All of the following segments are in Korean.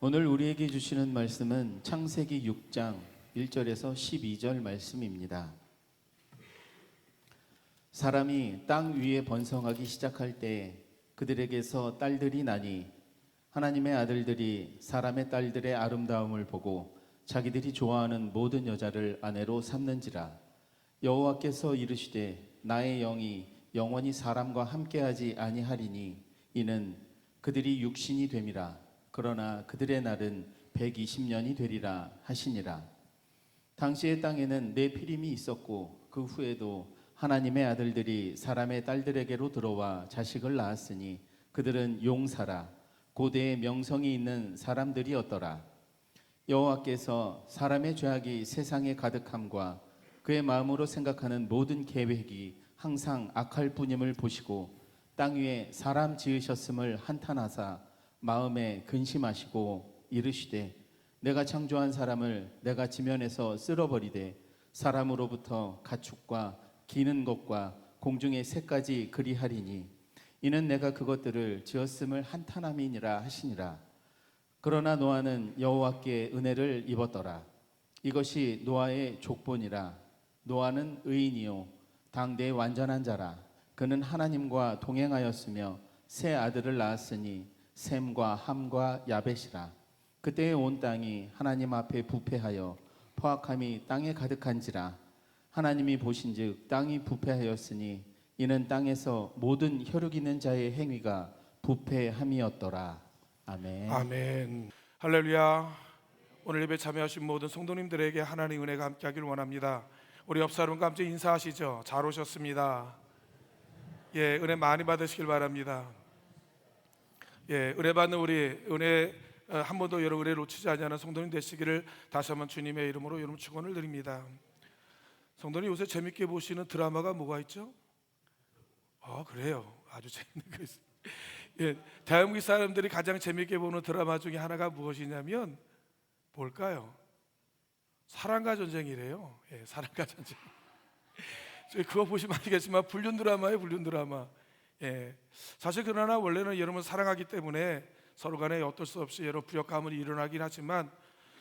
오늘 우리에게 주시는 말씀은 창세기 6장 1절에서 12절 말씀입니다. 사람이 땅 위에 번성하기 시작할 때 그들에게서 딸들이 나니 하나님의 아들들이 사람의 딸들의 아름다움을 보고 자기들이 좋아하는 모든 여자를 아내로 삼는지라. 여호와께서 이르시되 나의 영이 영원히 사람과 함께하지 아니하리니 이는 그들이 육신이 됨이라. 그러나 그들의 날은 120년이 되리라 하시니라. 당시의 땅에는 네피림이 있었고 그 후에도 하나님의 아들들이 사람의 딸들에게로 들어와 자식을 낳았으니 그들은 용사라 고대의 명성이 있는 사람들이었더라. 여호와께서 사람의 죄악이 세상에 가득함과 그의 마음으로 생각하는 모든 계획이 항상 악할 뿐임을 보시고 땅 위에 사람 지으셨음을 한탄하사 마음에 근심하시고 이르시되 내가 창조한 사람을 내가 지면에서 쓸어버리되 사람으로부터 가축과 기는 것과 공중의 새까지 그리하리니 이는 내가 그것들을 지었음을 한탄함이니라 하시니라. 그러나 노아는 여호와께 은혜를 입었더라. 이것이 노아의 족본이라. 노아는 의인이요 당대의 완전한 자라. 그는 하나님과 동행하였으며 세 아들을 낳았으니 셈과 함과 야벳이라. 그때의 온 땅이 하나님 앞에 부패하여 포악함이 땅에 가득한지라. 하나님이 보신즉 땅이 부패하였으니 이는 땅에서 모든 혈육 있는 자의 행위가 부패함이었더라. 아멘. 아멘. 할렐루야. 오늘 예배 참여하신 모든 성도님들에게 하나님의 은혜가 함께하기를 원합니다. 우리 옆 사람과 함께 인사하시죠. 잘 오셨습니다. 예, 은혜 많이 받으시길 바랍니다. 예, 은혜 받는 우리 은혜 한 번도 여러분 은혜 놓치지 않는 성도님 되시기를 다시 한번 주님의 이름으로 여러분 축원을 드립니다. 성도님 요새 재밌게 보시는 드라마가 뭐가 있죠? 그래요. 아주 재밌는 거 있어요. 예, 대한민국 사람들이 가장 재밌게 보는 드라마 중에 하나가 무엇이냐면 뭘까요? 사랑과 전쟁이래요. 예, 사랑과 전쟁. 그거 보시면 알겠지만 불륜 드라마예요, 불륜 드라마. 예, 사실 그러나 원래는 여러분 사랑하기 때문에 서로 간에 어쩔 수 없이 여러 불협화음이 일어나긴 하지만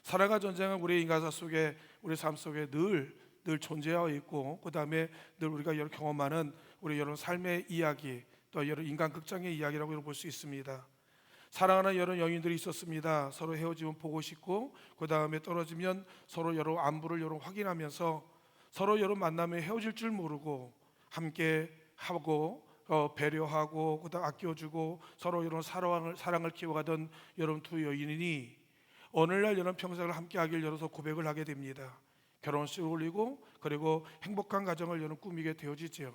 사랑과 전쟁은 우리 인간사 속에 우리 삶 속에 늘 존재하고 있고 그 다음에 늘 우리가 여러 경험하는 우리 여러 삶의 이야기 또 여러 인간 극장의 이야기라고 볼 수 있습니다. 사랑하는 여러 연인들이 있었습니다. 서로 헤어지면 보고 싶고 그 다음에 떨어지면 서로 여러 안부를 여러 확인하면서 서로 여러 만나면 헤어질 줄 모르고 함께 하고 배려하고 그다음 아껴주고 서로 이런 사랑을 키워가던 여러분 두 여인이 오늘날 여러분 평생을 함께하길 열어서 고백을 하게 됩니다. 결혼식을 올리고 그리고 행복한 가정을 여러분 꾸미게 되어지죠.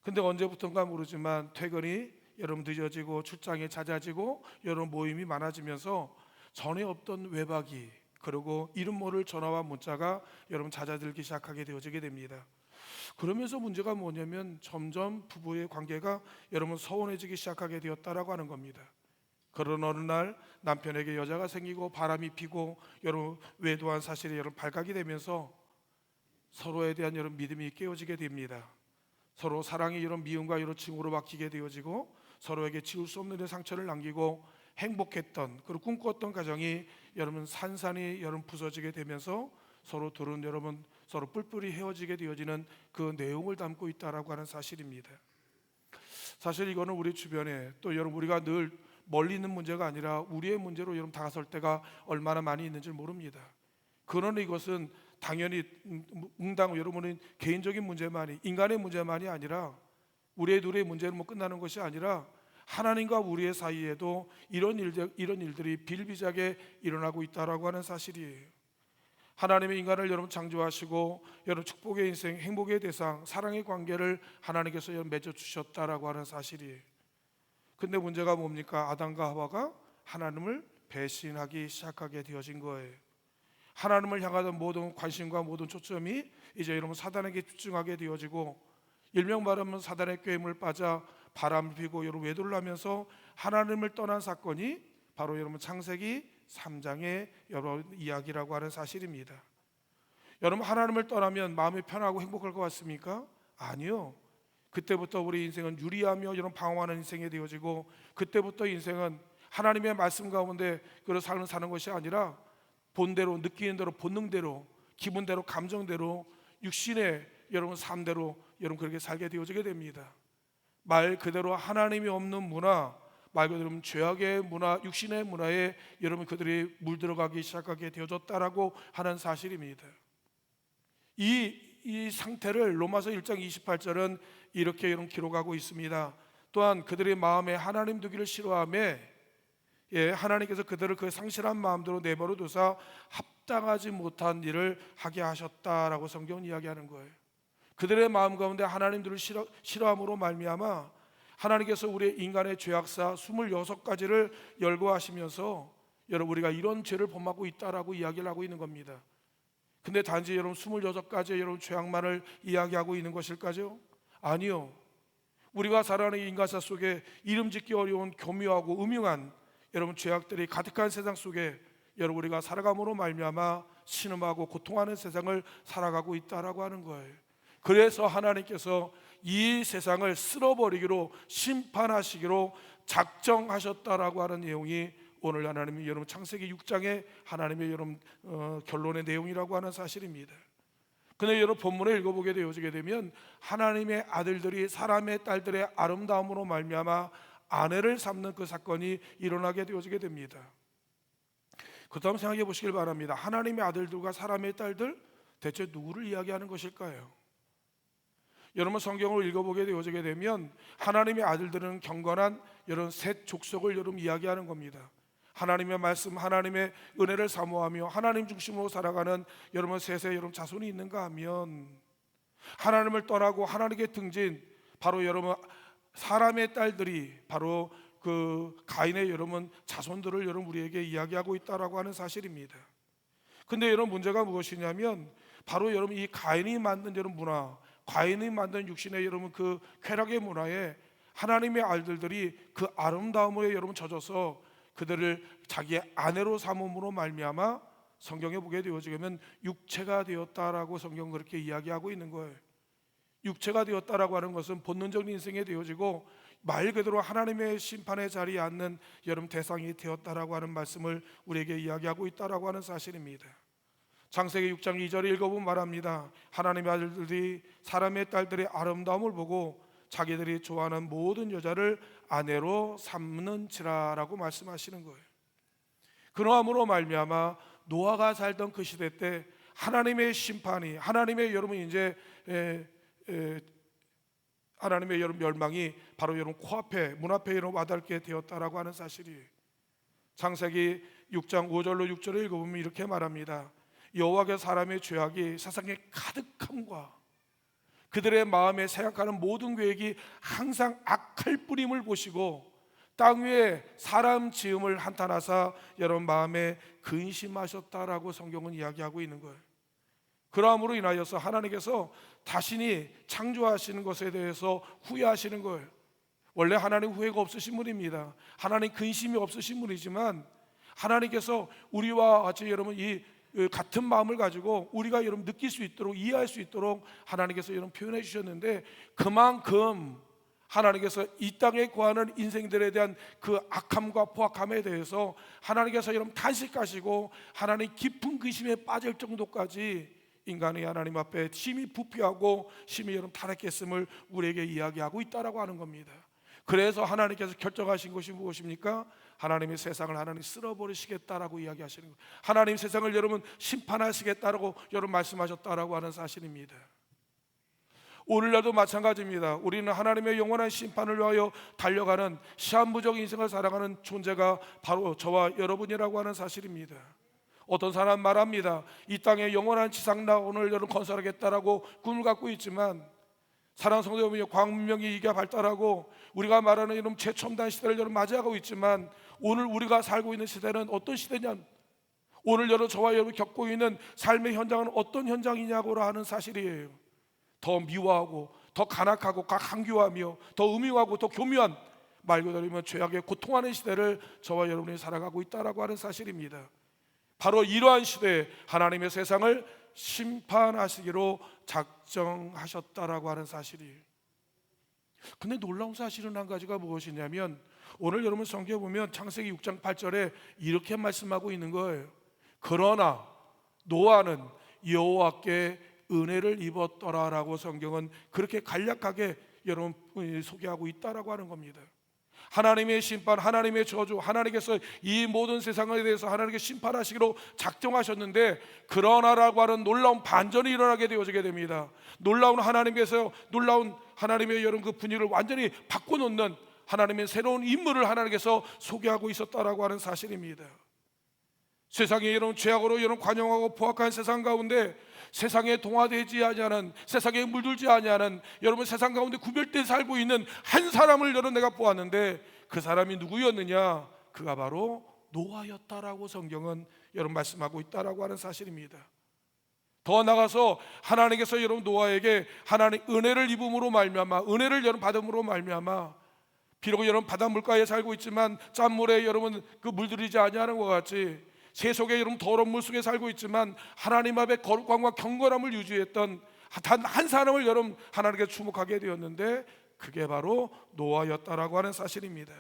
근데 언제부턴가 모르지만 퇴근이 여러분 늦어지고 출장이 잦아지고 여러분 모임이 많아지면서 전에 없던 외박이 그리고 이름 모를 전화와 문자가 여러분 잦아들기 시작하게 되어지게 됩니다. 그러면서 문제가 뭐냐면 점점 부부의 관계가 여러분 서운해지기 시작하게 되었다라고 하는 겁니다. 그런 어느 날 남편에게 여자가 생기고 바람이 피고 여러분 외도한 사실이 여러분 발각이 되면서 서로에 대한 여러분 믿음이 깨어지게 됩니다. 서로 사랑이 이런 미움과 이런 증오로 바뀌게 되어지고 서로에게 지울 수 없는 상처를 남기고 행복했던 그리고 꿈꿨던 가정이 여러분 산산이 여러분 부서지게 되면서 서로 둘은 여러분 서로 뿔뿔이 헤어지게 되어지는 그 내용을 담고 있다라고 하는 사실입니다. 사실 이거는 우리 주변에 또 여러분 우리가 늘 멀리 있는 문제가 아니라 우리의 문제로 여러분 다가설 때가 얼마나 많이 있는지 모릅니다. 그러나 이것은 당연히 응당 여러분은 개인적인 문제만이 인간의 문제만이 아니라 우리의 둘의 문제는 끝나는 것이 아니라 하나님과 우리의 사이에도 이런 일들이 비일비재하게 일어나고 있다라고 하는 사실이에요. 하나님의 인간을 여러분 창조하시고 여러분 축복의 인생, 행복의 대상, 사랑의 관계를 하나님께서 여러분 맺어 주셨다라고 하는 사실이에요. 근데 문제가 뭡니까? 아담과 하와가 하나님을 배신하기 시작하게 되어진 거예요. 하나님을 향하던 모든 관심과 모든 초점이 이제 여러분 사단에게 집중하게 되어지고 일명 말하면 사단의 꾀임을 빠져 바람을 피고 여러분 외도를 하면서 하나님을 떠난 사건이 바로 여러분 창세기 3장의 여러 이야기라고 하는 사실입니다. 여러분 하나님을 떠나면 마음이 편하고 행복할 것 같습니까? 아니요. 그때부터 우리 인생은 유리하며 여러분 방황하는 인생이 되어지고 그때부터 인생은 하나님의 말씀 가운데 그런 삶을 사는 것이 아니라 본대로, 느끼는 대로, 본능대로, 기분대로, 감정대로, 육신의 여러분 삶대로 여러분 그렇게 살게 되어지게 됩니다. 말 그대로 하나님이 없는 문화, 말 그대로 죄악의 문화, 육신의 문화에 여러분 그들이 물들어가기 시작하게 되어졌다라고 하는 사실입니다. 이 상태를 로마서 1장 28절은 이렇게 여러분 기록하고 있습니다. 또한 그들의 마음에 하나님 두기를 싫어하며 하나님께서 그들을 그 상실한 마음대로 내버려 두사 합당하지 못한 일을 하게 하셨다라고 성경은 이야기하는 거예요. 그들의 마음 가운데 하나님들을 싫어함으로 말미암아 하나님께서 우리 인간의 죄악사 26가지를 열거하시면서 여러분 우리가 이런 죄를 범하고 있다라고 이야기를 하고 있는 겁니다. 근데 단지 여러분 26가지의 여러분 죄악만을 이야기하고 있는 것일까요? 아니요. 우리가 살아가는 인간사 속에 이름 짓기 어려운 교묘하고 음흉한 여러분 죄악들이 가득한 세상 속에 여러분 우리가 살아감으로 말미암아 신음하고 고통하는 세상을 살아가고 있다라고 하는 거예요. 그래서 하나님께서 이 세상을 쓸어버리기로 심판하시기로 작정하셨다라고 하는 내용이 오늘 하나님이 여러분 창세기 6장의 하나님의 여러분 결론의 내용이라고 하는 사실입니다. 근데 여러분 본문을 읽어보게 되어지게 되면 하나님의 아들들이 사람의 딸들의 아름다움으로 말미암아 아내를 삼는 그 사건이 일어나게 되어지게 됩니다. 그다음 생각해 보시길 바랍니다. 하나님의 아들들과 사람의 딸들 대체 누구를 이야기하는 것일까요? 여러분 성경을 읽어보게 되어지게 되면 하나님의 아들들은 경건한 여러분 셋 족속을 여러분 이야기하는 겁니다. 하나님의 말씀, 하나님의 은혜를 사모하며 하나님 중심으로 살아가는 여러분 셋의 여러분 자손이 있는가 하면 하나님을 떠나고 하나님께 등진 바로 여러분 사람의 딸들이 바로 그 가인의 여러분 자손들을 여러분 우리에게 이야기하고 있다라고 하는 사실입니다. 근데 여러분 문제가 무엇이냐면 바로 여러분 이 가인이 만든 여러분 문화, 가인이 만든 육신의 여러분 그 쾌락의 문화에 하나님의 아들들이 그 아름다움에 여러분 젖어서 그들을 자기의 아내로 삼음으로 말미암아 성경에 보게 되어지면 육체가 되었다라고 성경은 그렇게 이야기하고 있는 거예요. 육체가 되었다라고 하는 것은 본능적인 인생에 되어지고 말 그대로 하나님의 심판의 자리에 앉는 여러분 대상이 되었다라고 하는 말씀을 우리에게 이야기하고 있다라고 하는 사실입니다. 창세기 6장 2절에 읽어보면 말합니다. 하나님의 아들들이 사람의 딸들의 아름다움을 보고 자기들이 좋아하는 모든 여자를 아내로 삼는지라라고 말씀하시는 거예요. 그러함으로 말미암아 노아가 살던 그 시대 때 하나님의 심판이 하나님의 여러분 이제 하나님의 여러분 멸망이 바로 여러분 코앞에 문 앞에 여러분 와닿게 되었다라고 하는 사실이에요. 창세기 6장 5절로 6절을 읽어보면 이렇게 말합니다. 여호와께서 사람의 죄악이 세상에 가득함과 그들의 마음에 생각하는 모든 계획이 항상 악할 뿌림을 보시고 땅 위에 사람 지음을 한탄하사 여러분 마음에 근심하셨다라고 성경은 이야기하고 있는 거예요. 그러함으로 인하여서 하나님께서 자신이 창조하시는 것에 대해서 후회하시는 거예요. 원래 하나님 후회가 없으신 분입니다. 하나님 근심이 없으신 분이지만 하나님께서 우리와 같이 여러분 이 같은 마음을 가지고 우리가 여러분 느낄 수 있도록 이해할 수 있도록 하나님께서 여러분 표현해 주셨는데 그만큼 하나님께서 이 땅에 거하는 인생들에 대한 그 악함과 포악함에 대해서 하나님께서 여러분 탄식하시고 하나님 깊은 근심에 빠질 정도까지 인간이 하나님 앞에 심히 부패하고 심히 여러분 타락했음을 우리에게 이야기하고 있다라고 하는 겁니다. 그래서 하나님께서 결정하신 것이 무엇입니까? 하나님의 세상을 하나님 쓸어버리시겠다라고 이야기하시는 거예요. 하나님 세상을 여러분 심판하시겠다라고 여러분 말씀하셨다라고 하는 사실입니다. 오늘날도 마찬가지입니다. 우리는 하나님의 영원한 심판을 위하여 달려가는 시한부적 인생을 살아가는 존재가 바로 저와 여러분이라고 하는 사실입니다. 어떤 사람 말합니다. 이 땅에 영원한 지상낙원을 여러분 건설하겠다라고 꿈을 갖고 있지만 사랑하는 성도 여러분, 광명이 이게 발달하고 우리가 말하는 이런 최첨단 시대를 여러분 맞이하고 있지만 오늘 우리가 살고 있는 시대는 어떤 시대냐? 오늘 여러분 저와 여러분 겪고 있는 삶의 현장은 어떤 현장이냐고 하는 사실이에요. 더 미워하고 더 간악하고 강교하며 더 음흉하고 더 교묘한 말 그대로 죄악에 고통하는 시대를 저와 여러분이 살아가고 있다라고 하는 사실입니다. 바로 이러한 시대에 하나님의 세상을 심판하시기로 작정하셨다라고 하는 사실이에요. 근데 놀라운 사실은 한 가지가 무엇이냐면 오늘 여러분 성경에 보면 창세기 6장 8절에 이렇게 말씀하고 있는 거예요. 그러나 노아는 여호와께 은혜를 입었더라라고 성경은 그렇게 간략하게 여러분 소개하고 있다라고 하는 겁니다. 하나님의 심판, 하나님의 저주, 하나님께서 이 모든 세상에 대해서 하나님께 심판하시기로 작정하셨는데 그러나라고 하는 놀라운 반전이 일어나게 되어지게 됩니다. 놀라운 하나님의 여러분 그 분위기를 완전히 바꿔놓는 하나님의 새로운 인물을 하나님께서 소개하고 있었다라고 하는 사실입니다. 세상에 이런 죄악으로 이런 관영하고 포악한 세상 가운데 세상에 동화되지 아니하는, 세상에 물들지 아니하는 여러분 세상 가운데 구별돼 살고 있는 한 사람을 여러분 내가 보았는데 그 사람이 누구였느냐? 그가 바로 노아였다라고 성경은 여러분 말씀하고 있다라고 하는 사실입니다. 더 나가서 하나님께서 여러분 노아에게 하나님 은혜를 입음으로 말미암아, 은혜를 여러분 받음으로 말미암아, 비록 여러분 바닷물가에 살고 있지만 짠물에 여러분 그 물들이지 아니하는 것 같이 세속에 여러분 더러운 물 속에 살고 있지만 하나님 앞에 거룩함과 경건함을 유지했던 단 한 사람을 여러분 하나님께 주목하게 되었는데 그게 바로 노아였다라고 하는 사실입니다.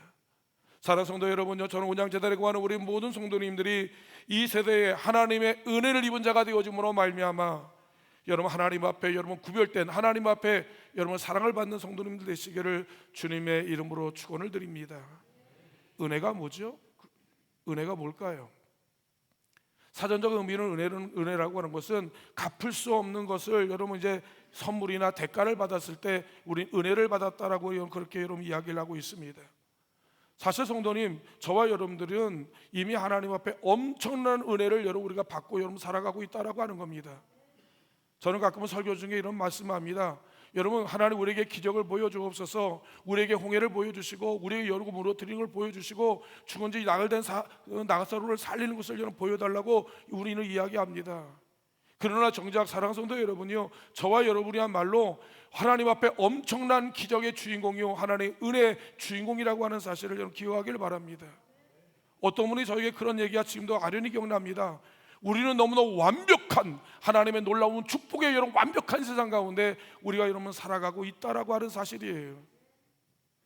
사랑하는 성도 여러분요, 저는 온양제단에 거하는 우리 모든 성도님들이 이 세대에 하나님의 은혜를 입은 자가 되어짐으로 말미암아 여러분 하나님 앞에 여러분 구별된 하나님 앞에 여러분 사랑을 받는 성도님들 되시기를 주님의 이름으로 축원을 드립니다. 은혜가 뭐죠? 은혜가 뭘까요? 사전적 의미는 은혜라고 하는 것은 갚을 수 없는 것을 여러분 이제 선물이나 대가를 받았을 때 우리 은혜를 받았다라고 그렇게 여러분 이야기를 하고 있습니다. 사실 성도님, 저와 여러분들은 이미 하나님 앞에 엄청난 은혜를 여러분 우리가 받고 여러분 살아가고 있다라고 하는 겁니다. 저는 가끔은 설교 중에 이런 말씀합니다. 여러분 하나님 우리에게 기적을 보여주옵소서, 우리에게 홍해를 보여주시고 우리에게 열고 무너뜨리는 걸 보여주시고 죽은 지 나흘 된 나사로를 살리는 것을 여러분 보여달라고 우리는 이야기합니다. 그러나 정작 사랑하는 성도 여러분이요, 저와 여러분이야말로 하나님 앞에 엄청난 기적의 주인공이요 하나님의 은혜의 주인공이라고 하는 사실을 여러분 기억하기를 바랍니다. 어떤 분이 저에게 그런 얘기가 지금도 아련히 기억납니다. 우리는 너무나 완벽한 하나님의 놀라운 축복의 여러분 완벽한 세상 가운데 우리가 여러분 살아가고 있다라고 하는 사실이에요.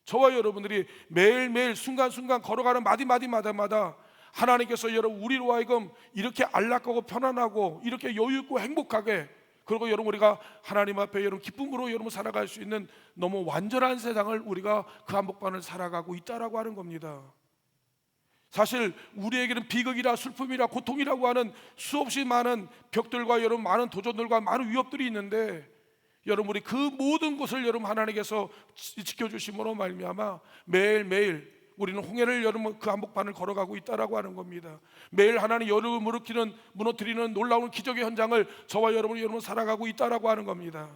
저와 여러분들이 매일매일 순간순간 걸어가는 마디마디마다 하나님께서 여러분 우리로 하여금 이렇게 안락하고 편안하고 이렇게 여유있고 행복하게, 그리고 여러분 우리가 하나님 앞에 여러분 기쁨으로 여러분 살아갈 수 있는 너무 완전한 세상을 우리가 그 한복판을 살아가고 있다라고 하는 겁니다. 사실 우리에게는 비극이라 슬픔이라 고통이라고 하는 수없이 많은 벽들과 여러분 많은 도전들과 많은 위협들이 있는데 여러분 우리 그 모든 것을 여러분 하나님께서 지켜주심으로 말미암아 매일매일 우리는 홍해를 여러분 그 한복판을 걸어가고 있다라고 하는 겁니다. 매일 하나님 여름을 무너뜨리는 놀라운 기적의 현장을 저와 여러분 살아가고 있다라고 하는 겁니다.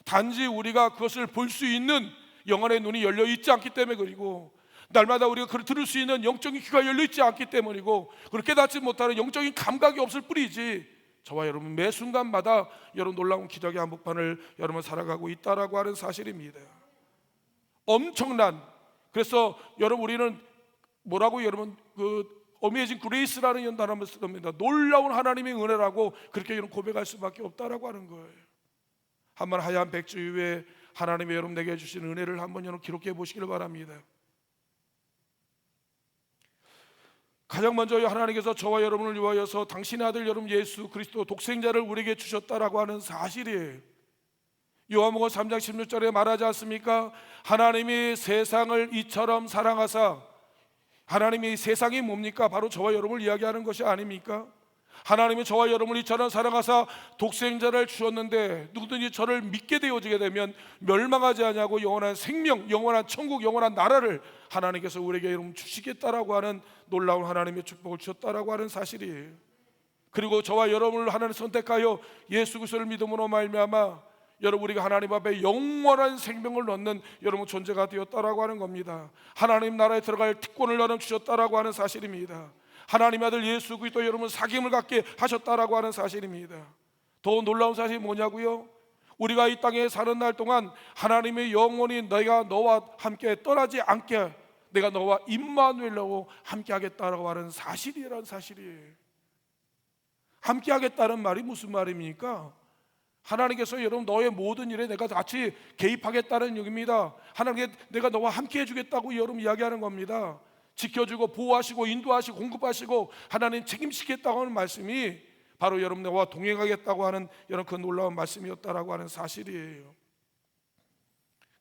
단지 우리가 그것을 볼 수 있는 영혼의 눈이 열려 있지 않기 때문에, 그리고 날마다 우리가 그걸 들을 수 있는 영적인 귀가 열려 있지 않기 때문이고 그렇게 깨닫지 못하는 영적인 감각이 없을 뿐이지 저와 여러분 매 순간마다 여러분 놀라운 기적의 한복판을 여러분 살아가고 있다라고 하는 사실입니다. 엄청난, 그래서 여러분 우리는 뭐라고 여러분 그 어메이징 그레이스라는 단어를 씁니다. 놀라운 하나님의 은혜라고 그렇게 여러분 고백할 수밖에 없다라고 하는 거예요. 한번 하얀 백지 위에 하나님의 여러분 내게 주신 은혜를 한번 여러분 기록해 보시길 바랍니다. 가장 먼저 하나님께서 저와 여러분을 위하여서 당신의 아들 여러분 예수 그리스도 독생자를 우리에게 주셨다라고 하는 사실이에요. 요한복음 3장 16절에 말하지 않습니까? 하나님이 세상을 이처럼 사랑하사, 하나님이 세상이 뭡니까? 바로 저와 여러분을 이야기하는 것이 아닙니까? 하나님이 저와 여러분을 이처럼 사랑하사 독생자를 주셨는데 누구든지 저를 믿게 되어지게 되면 멸망하지 아니하고 영원한 생명, 영원한 천국, 영원한 나라를 하나님께서 우리에게 여러분 주시겠다라고 하는 놀라운 하나님의 축복을 주셨다라고 하는 사실이에요. 그리고 저와 여러분을 하나님 선택하여 예수 그리스도를 믿음으로 말미암아 여러분 우리가 하나님 앞에 영원한 생명을 얻는 여러분 존재가 되었다라고 하는 겁니다. 하나님 나라에 들어갈 특권을 여러분 주셨다라고 하는 사실입니다. 하나님의 아들 예수 그리스도 여러분 사귐을 갖게 하셨다라고 하는 사실입니다. 더 놀라운 사실이 뭐냐고요? 우리가 이 땅에 사는 날 동안 하나님의 영원히 내가 너와 함께 떠나지 않게 내가 너와 임마누엘로 함께 하겠다라고 하는 사실이라는 사실이에요. 함께 하겠다는 말이 무슨 말입니까? 하나님께서 여러분 너의 모든 일에 내가 같이 개입하겠다는 얘기입니다. 하나님께 내가 너와 함께 해주겠다고 여러분 이야기하는 겁니다. 지켜주고 보호하시고 인도하시고 공급하시고 하나님 책임지겠다고 하는 말씀이 바로 여러분 너와 동행하겠다고 하는 여러분 그 놀라운 말씀이었다라고 하는 사실이에요.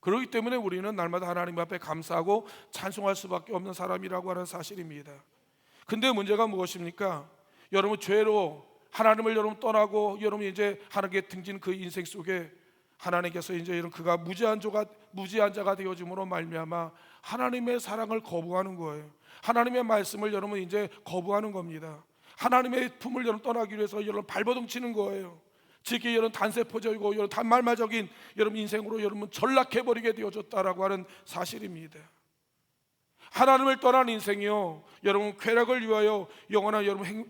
그렇기 때문에 우리는 날마다 하나님 앞에 감사하고 찬송할 수밖에 없는 사람이라고 하는 사실입니다. 근데 문제가 무엇입니까? 여러분 죄로 하나님을 여러분 떠나고 여러분 이제 하나님께 등진 그 인생 속에 하나님께서 이제 여러분 그가 무지한 자가 되어짐으로 말미암아 하나님의 사랑을 거부하는 거예요. 하나님의 말씀을 여러분 이제 거부하는 겁니다. 하나님의 품을 여러분 떠나기 위해서 여러분 발버둥 치는 거예요. 특히 여러분 단세포적이고 여러분 단말마적인 여러분 인생으로 여러분 전락해버리게 되어졌다라고 하는 사실입니다. 하나님을 떠난 인생이요, 여러분 쾌락을 위하여 영원한 여러분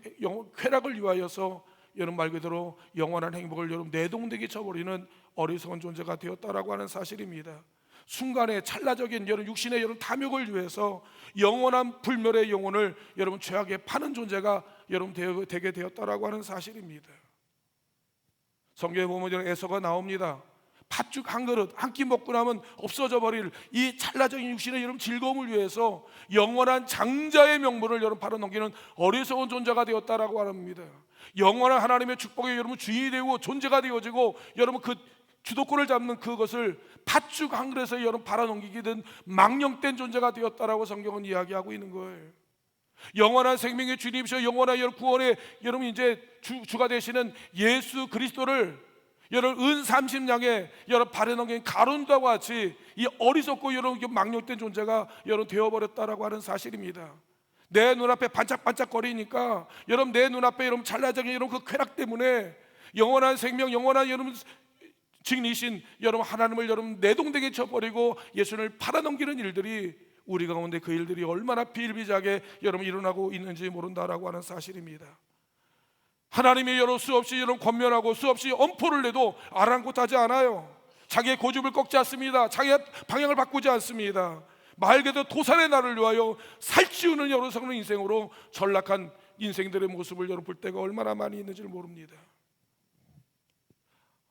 쾌락을 위하여서 여러분 말 그대로 영원한 행복을 여러분 내동되게 쳐버리는 어리석은 존재가 되었다라고 하는 사실입니다. 순간의 찰나적인 여러분 육신의 여러분 탐욕을 위해서 영원한 불멸의 영혼을 여러분 죄악에 파는 존재가 여러분 되게 되었다라고 하는 사실입니다. 성경에 보면 에서가 나옵니다. 팥죽 한 그릇 한 끼 먹고 나면 없어져 버릴 이 찰나적인 육신의 여러분 즐거움을 위해서 영원한 장자의 명분을 여러분 팔아넘기는 어리석은 존재가 되었다라고 합니다. 영원한 하나님의 축복의 여러분 주인이 되고 존재가 되어지고 여러분 그 주도권을 잡는 그것을 팥죽 한 그릇에 여러분 팔아넘기게 된 망령된 존재가 되었다라고 성경은 이야기하고 있는 거예요. 영원한 생명의 주님이셔 영원한 여러분 구원의 여러분 이제 주가 되시는 예수 그리스도를 여러분 은 30냥에 여러분 발에 넘긴 가론과 같이 이 어리석고 여러분 망령된 존재가 여러분 되어버렸다라고 하는 사실입니다. 내 눈앞에 반짝반짝거리니까 여러분 내 눈앞에 여러분 찰나적인 여러분 그 쾌락 때문에 영원한 생명 영원한 여러분 증인이신 여러분 하나님을 여러분 내동댕이 쳐버리고 예수를 팔아넘기는 일들이 우리 가운데 그 일들이 얼마나 비일비재하게 여러분 일어나고 있는지 모른다라고 하는 사실입니다. 하나님이 여러분 수없이 여러분 권면하고 수없이 엄포를 내도 아랑곳하지 않아요. 자기의 고집을 꺾지 않습니다. 자기의 방향을 바꾸지 않습니다. 말 그대로 도산의 날을 위하여 살찌우는 여러분 성는 인생으로 전락한 인생들의 모습을 여러분 볼 때가 얼마나 많이 있는지를 모릅니다.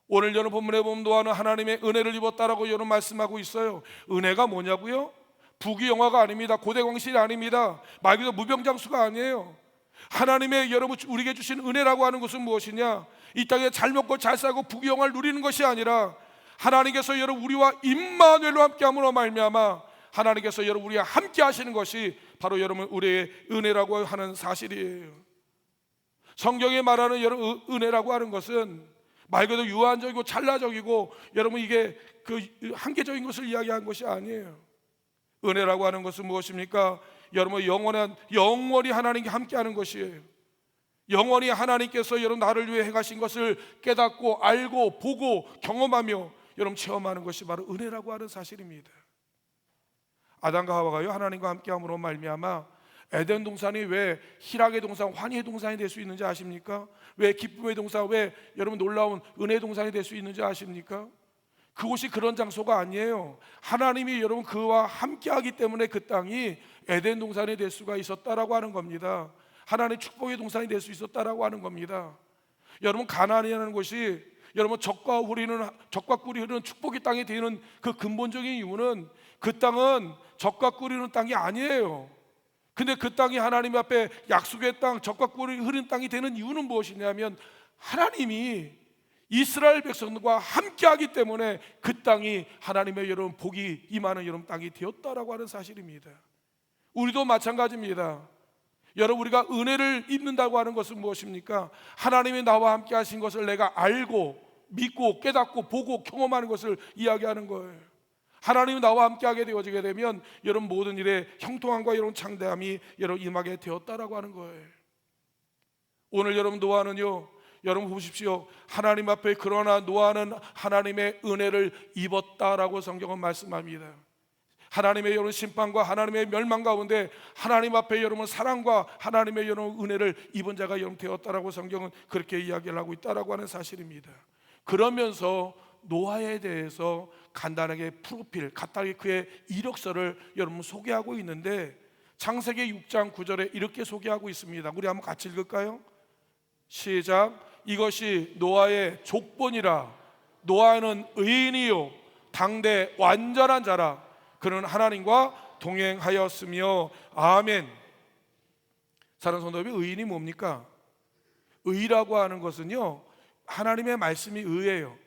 오늘 여러분 본문에 보면 노아는 하나님의 은혜를 입었다라고 여러분 말씀하고 있어요. 은혜가 뭐냐고요? 부귀영화가 아닙니다. 고대광실이 아닙니다. 말 그대로 무병장수가 아니에요. 하나님의 여러분 우리에게 주신 은혜라고 하는 것은 무엇이냐? 이 땅에 잘 먹고 잘 살고 부귀영화를 누리는 것이 아니라 하나님께서 여러분 우리와 임마누엘로 함께함으로 말미암아 하나님께서 여러분 우리와 함께 하시는 것이 바로 여러분 우리의 은혜라고 하는 사실이에요. 성경에 말하는 여러분 은혜라고 하는 것은 말 그대로 유한적이고 찰나적이고 여러분 이게 그 한계적인 것을 이야기한 것이 아니에요. 은혜라고 하는 것은 무엇입니까? 여러분 영원히 하나님께 함께하는 것이에요. 영원히 하나님께서 여러분 나를 위해 행하신 것을 깨닫고 알고 보고 경험하며 여러분 체험하는 것이 바로 은혜라고 하는 사실입니다. 아담과 하와가요 하나님과 함께함으로 말미암아 에덴 동산이 왜 희락의 동산, 환희의 동산이 될 수 있는지 아십니까? 왜 기쁨의 동산, 왜 여러분 놀라운 은혜의 동산이 될 수 있는지 아십니까? 그곳이 그런 장소가 아니에요. 하나님이 여러분 그와 함께하기 때문에 그 땅이 에덴 동산이 될 수가 있었다라고 하는 겁니다. 하나님의 축복의 동산이 될 수 있었다라고 하는 겁니다. 여러분 가나안이라는 곳이 여러분 적과 꿀이 흐르는 축복의 땅이 되는 그 근본적인 이유는 그 땅은 적과 꿀이 흐르는 땅이 아니에요. 근데 그 땅이 하나님 앞에 약속의 땅, 적과 꿀이 흐르는 땅이 되는 이유는 무엇이냐면 하나님이 이스라엘 백성과 함께하기 때문에 그 땅이 하나님의 여러분 복이 임하는 여러분 땅이 되었다라고 하는 사실입니다. 우리도 마찬가지입니다. 여러분 우리가 은혜를 입는다고 하는 것은 무엇입니까? 하나님이 나와 함께 하신 것을 내가 알고 믿고 깨닫고 보고 경험하는 것을 이야기하는 거예요. 하나님이 나와 함께하게 되어지게 되면 여러분 모든 일에 형통함과 여러분 창대함이 여러분 임하게 되었다라고 하는 거예요. 오늘 여러분 노아는요 여러분 보십시오. 하나님 앞에 그러나 노아는 하나님의 은혜를 입었다라고 성경은 말씀합니다. 하나님의 여러분 심판과 하나님의 멸망 가운데 하나님 앞에 여러분 사랑과 하나님의 여러분 은혜를 입은 자가 여러분 되었다라고 성경은 그렇게 이야기를 하고 있다라고 하는 사실입니다. 그러면서 노아에 대해서 간단하게 프로필, 간단하게 그의 이력서를 여러분 소개하고 있는데 창세기 6장 9절에 이렇게 소개하고 있습니다. 우리 한번 같이 읽을까요? 시작. 이것이 노아의 족본이라. 노아는 의인이요 당대 완전한 자라. 그는 하나님과 동행하였으며. 아멘. 사랑하는 성도 여러분, 의인이 뭡니까? 의라고 하는 것은요, 하나님의 말씀이 의예요.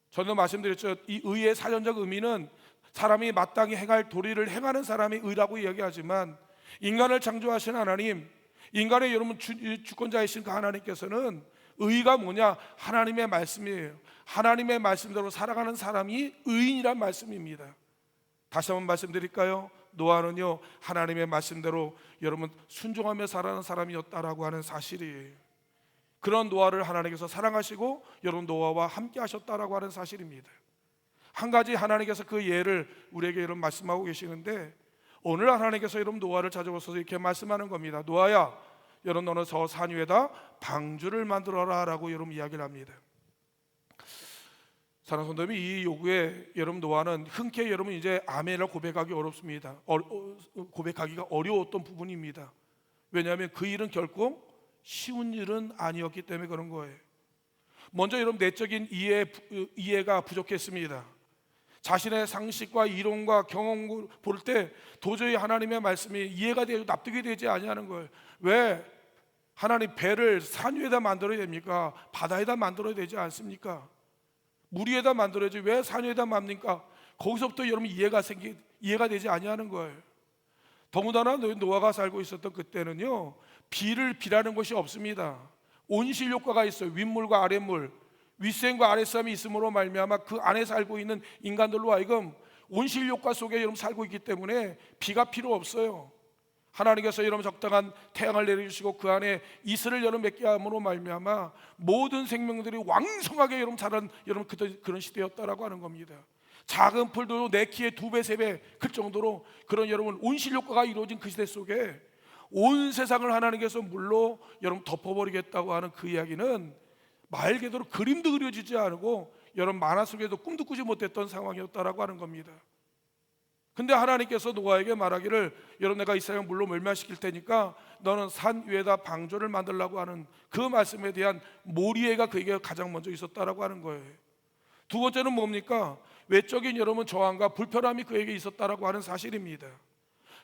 저도 말씀드렸죠. 이 의의 사전적 의미는 사람이 마땅히 행할 도리를 행하는 사람이 의라고 이야기하지만, 인간을 창조하신 하나님, 인간의 여러분 주권자이신 그 하나님께서는 의가 뭐냐? 하나님의 말씀이에요. 하나님의 말씀대로 살아가는 사람이 의인이란 말씀입니다. 다시 한번 말씀드릴까요? 노아는요, 하나님의 말씀대로 여러분 순종하며 살아가는 사람이었다라고 하는 사실이에요. 그런 노아를 하나님께서 사랑하시고 여러분 노아와 함께 하셨다라고 하는 사실입니다. 한 가지 하나님께서 그 예를 우리에게 여러분 말씀하고 계시는데, 오늘 하나님께서 여러분 노아를 찾아오셔서 이렇게 말씀하는 겁니다. 노아야, 여러분 너는 저 산 위에다 방주를 만들어라 라고 여러분 이야기를 합니다. 사랑하는 성도 여러분, 이 요구에 여러분 노아는 흔쾌히 여러분 이제 아멘을 고백하기 어렵습니다. 고백하기가 어려웠던 부분입니다. 왜냐하면 그 일은 결코 쉬운 일은 아니었기 때문에 그런 거예요. 먼저 여러분 내적인 이해가 부족했습니다. 자신의 상식과 이론과 경험을 볼 때 도저히 하나님의 말씀이 이해가 되고 납득이 되지 아니하는 거예요. 왜 하나님 배를 산 위에다 만들어야 됩니까? 바다에다 만들어야 되지 않습니까? 물 위에다 만들어야지 왜 산 위에다 만듭니까? 거기서부터 여러분 이해가 되지 아니하는 거예요. 더군다나 노아가 살고 있었던 그때는요, 비라는 것이 없습니다. 온실 효과가 있어요. 윗물과 아랫물, 윗샘과 아랫샘이 있음으로 말미암아 그 안에 살고 있는 인간들로 하여금 온실 효과 속에 여러분 살고 있기 때문에 비가 필요 없어요. 하나님께서 여러분 적당한 태양을 내려주시고 그 안에 이슬을 여러분 맺게 함으로 말미암아 모든 생명들이 왕성하게 여러분 자란 여러분 그런 시대였다라고 하는 겁니다. 작은 풀도 내 키의 2배, 3배 클 정도로 그런 여러분 온실 효과가 이루어진 그 시대 속에 온 세상을 하나님께서 물로 여러분 덮어버리겠다고 하는 그 이야기는 말 그대로 그림도 그려지지 않고 여러분 만화 속에도 꿈도 꾸지 못했던 상황이었다라고 하는 겁니다. 근데 하나님께서 노아에게 말하기를, 여러분 내가 이 세상을 물로 멸망시킬 테니까 너는 산 위에다 방주를 만들라고 하는 그 말씀에 대한 몰이해가 그에게 가장 먼저 있었다라고 하는 거예요. 두 번째는 뭡니까? 외적인 여러분 저항과 불편함이 그에게 있었다라고 하는 사실입니다.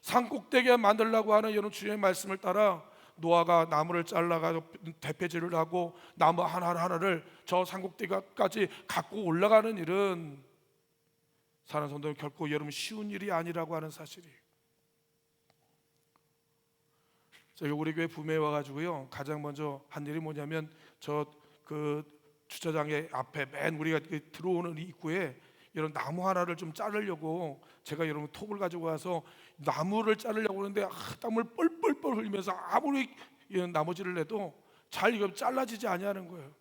산 꼭대기에 만들라고 하는 여러분 주의 말씀을 따라 노아가 나무를 잘라가지고 대패질을 하고 나무 하나를 저 산 꼭대기까지 갖고 올라가는 일은 사는 성도는 결코 여러분 쉬운 일이 아니라고 하는 사실이에요. 제가 우리 교회 부메에 와가지고요, 가장 먼저 한 일이 뭐냐면 저 그 주차장의 앞에 맨 우리가 들어오는 입구에 여러분 나무 하나를 좀 자르려고 제가 여러분 톱을 가지고 와서 나무를 자르려고 하는데 땀을 뻘뻘뻘 흘리면서 아무리 나무질을 해도 잘 이거 잘라지지 아니하는 거예요.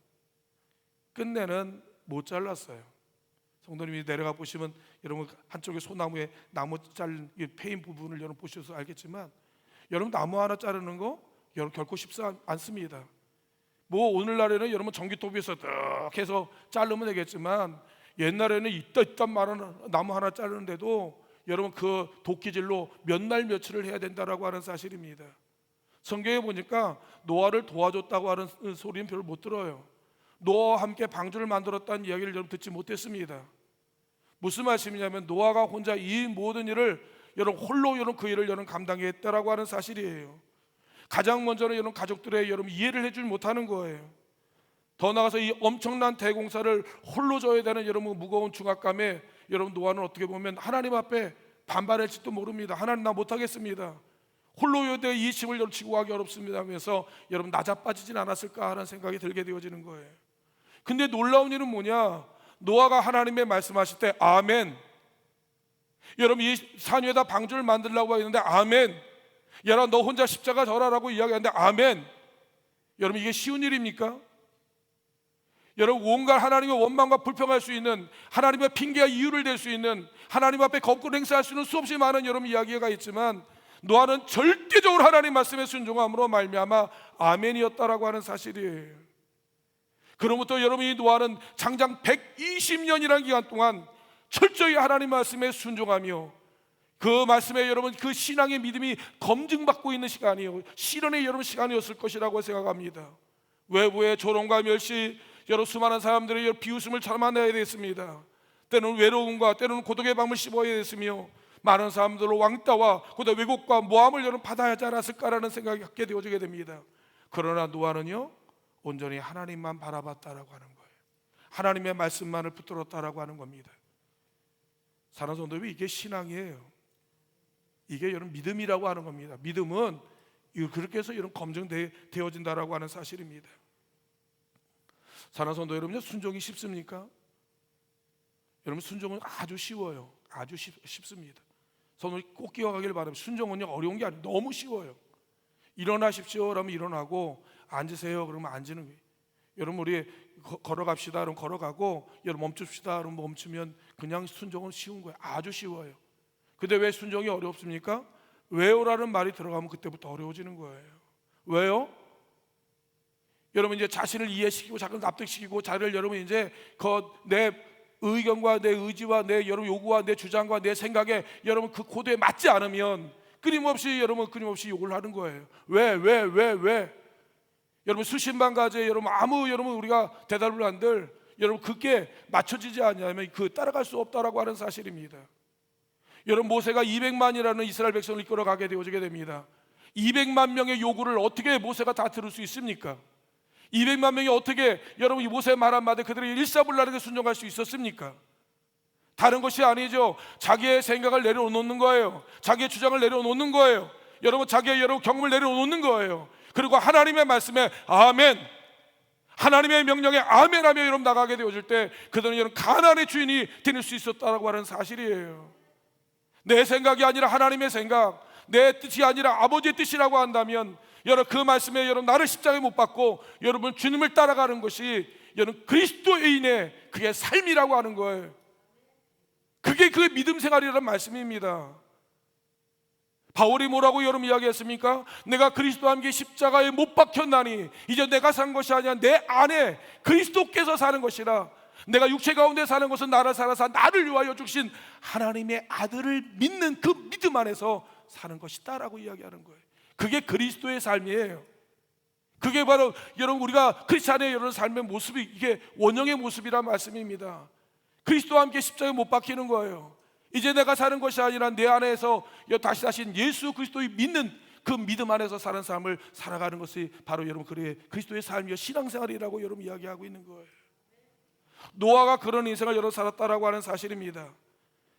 끝내는 못 잘랐어요. 성도님이 내려가 보시면 여러분 한쪽에 소나무에 나무 자른 패인 부분을 여러분 보셔서 알겠지만, 여러분 나무 하나 자르는 거 여러분 결코 쉽지 않습니다. 뭐 오늘날에는 여러분 전기톱에서 딱 해서 자르면 되겠지만, 옛날에는 이딴 많은 나무 하나 자르는데도 여러분 그 도끼질로 몇 날 며칠을 해야 된다라고 하는 사실입니다. 성경에 보니까 노아를 도와줬다고 하는 소리는 별로 못 들어요. 노아와 함께 방주를 만들었다는 이야기를 여러분 듣지 못했습니다. 무슨 말씀이냐면 노아가 혼자 이 모든 일을 여러분 홀로 여러분 그 일을 여러분 감당했다라고 하는 사실이에요. 가장 먼저는 여러분 가족들의 여러분 이해를 해주지 못하는 거예요. 더 나아가서 이 엄청난 대공사를 홀로 져야 되는 여러분 무거운 중압감에 여러분 노아는 어떻게 보면 하나님 앞에 반발할지도 모릅니다. 하나님 나 못하겠습니다. 홀로 이 짐을 여러분 지고 가기 어렵습니다 하면서 여러분 나자빠지진 않았을까 하는 생각이 들게 되어지는 거예요. 근데 놀라운 일은 뭐냐? 노아가 하나님의 말씀하실 때 아멘, 여러분 이 산 위에다 방주를 만들려고 했는데 아멘, 야라 너 혼자 십자가 져라라고 이야기하는데 아멘. 여러분 이게 쉬운 일입니까? 여러분 온갖 하나님의 원망과 불평할 수 있는, 하나님의 핑계와 이유를 댈 수 있는, 하나님 앞에 거꾸로 행사할 수 있는 수없이 많은 여러분 이야기가 있지만, 노아는 절대적으로 하나님 말씀에 순종함으로 말미암아 아멘이었다라고 하는 사실이에요. 그로부터 여러분이 노아는 장장 120년이라는 기간 동안 철저히 하나님 말씀에 순종하며 그 말씀에 여러분 그 신앙의 믿음이 검증받고 있는 시간이요, 실현의 여러분 시간이었을 것이라고 생각합니다. 외부의 조롱과 멸시, 여러 수많은 사람들의 비웃음을 참아내야 됐습니다. 때로는 외로움과 때로는 고독의 밤을 씹어야 됐으며 많은 사람들로 왕따와 고대 왜곡과 모함을 여러분 받아야 하지 않았을까라는 생각이 갖게 되어지게 됩니다. 그러나 노아는요 온전히 하나님만 바라봤다라고 하는 거예요. 하나님의 말씀만을 붙들었다라고 하는 겁니다. 사랑하는 성도 여러분, 이게 신앙이에요. 이게 여러분 믿음이라고 하는 겁니다. 믿음은 그렇게 해서 여러분 검증되어진다라고 하는 사실입니다. 사랑하는 성도 여러분, 순종이 쉽습니까? 여러분 순종은 아주 쉬워요. 아주 쉽습니다. 저는 꼭 기억하길 바랍니다. 순종은요 어려운 게 아니에요. 너무 쉬워요. 일어나십시오 그러면 일어나고, 앉으세요 그러면 앉는 거예요. 여러분 우리 걸어갑시다 그러면 걸어가고, 여러분 멈춥시다 그러면 멈추면 그냥 순종은 쉬운 거예요. 아주 쉬워요. 근데 왜 순종이 어렵습니까? 왜요라는 말이 들어가면 그때부터 어려워지는 거예요. 왜요? 여러분 이제 자신을 이해시키고 자기를 납득시키고 자기를 여러분 이제 내 의견과 내 의지와 내 여러분 요구와 내 주장과 내 생각에 여러분 그 코드에 맞지 않으면 끊임없이 욕을 하는 거예요. 왜? 여러분 수십만 가지 여러분 여러분 우리가 대답을 한들 여러분 그게 맞춰지지 않냐면 따라갈 수 없다라고 하는 사실입니다. 여러분 모세가 200만이라는 이스라엘 백성을 이끌어가게 되어지게 됩니다. 200만 명의 요구를 어떻게 모세가 다 들을 수 있습니까? 200만 명이 어떻게 여러분 이 모세의 말 한마디 그들의 일사불란하게 순종할 수 있었습니까? 다른 것이 아니죠. 자기의 생각을 내려놓는 거예요. 자기의 주장을 내려놓는 거예요. 여러분 자기의 여러분 경험을 내려놓는 거예요. 그리고 하나님의 말씀에 아멘, 하나님의 명령에 아멘하며 여러분 나가게 되어질 때 그들은 여러분 가나안의 주인이 될 수 있었다라고 하는 사실이에요. 내 생각이 아니라 하나님의 생각, 내 뜻이 아니라 아버지의 뜻이라고 한다면 여러분 그 말씀에 여러분 나를 십자가에 못 박고 여러분 주님을 따라가는 것이 여러분 그리스도인의 그게 삶이라고 하는 거예요. 그게 그 믿음 생활이라는 말씀입니다. 바울이 뭐라고 여러분 이야기했습니까? 내가 그리스도와 함께 십자가에 못 박혔나니 이제 내가 산 것이 아니라 내 안에 그리스도께서 사는 것이라. 내가 육체 가운데 사는 것은 나를 살아서 나를 위하여 주신 하나님의 아들을 믿는 그 믿음 안에서 사는 것이다라고 이야기하는 거예요. 그게 그리스도의 삶이에요. 그게 바로 여러분 우리가 크리스찬의 여러분 삶의 모습이 이게 원형의 모습이란 말씀입니다. 그리스도와 함께 십자가에 못 박히는 거예요. 이제 내가 사는 것이 아니라 내 안에서 다시 사신 예수 그리스도의 믿는 그 믿음 안에서 사는 삶을 살아가는 것이 바로 여러분 그리스도의 삶이요 신앙생활이라고 여러분 이야기하고 있는 거예요. 노아가 그런 인생을 여러분 살았다라고 하는 사실입니다.